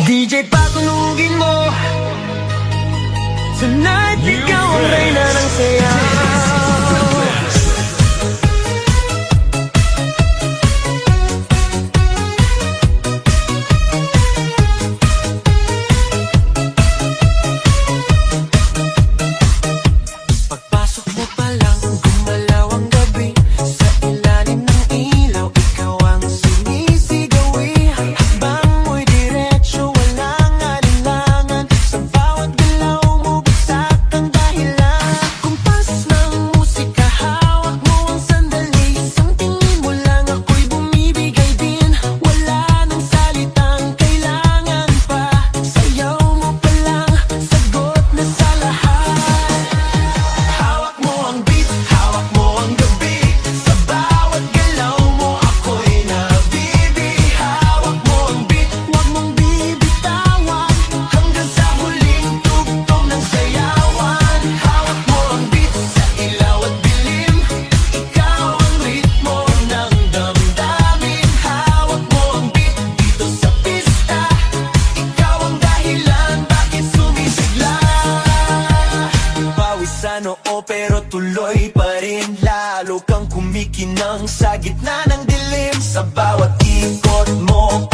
DJ patunugin mo. Tonight, ikaw ang reyna ng saya. Pagpasok mo pa lang, gumalaw ang gabi. Sa ilalim ng ilaw, ikaw ang sinisigawi. Hakbang mo'y diretso, walang alinlangan. Sa bawat galaw mo, bagsak ang dahilan. Kumpas ng musika, hawak mo ang sandali. Isang tingin mo lang, ako'y bumibigay din. Wala nang salitang kailangan pa. Sayaw mo pa lang, sagot na sa lahat. Hawak mo ang beat, hawak mo ang gabi. Sa bawat galaw mo, ako'y nabibi. Hawak mo ang beat, huwag mong bibitawan. Hanggang sa huling tugtog ng sayawan. Hawak mo ang beat, sa ilaw at dilim. Ikaw ang ritmo ng damdamin. Hawak mo ang beat, dito sa pista. Ikaw ang dahilan, bakit sumisigla. Pawisan oo pero tuloy pa rin. Lalo kang kumikinang sa gitna ng dilim. Sa bawat ikot mo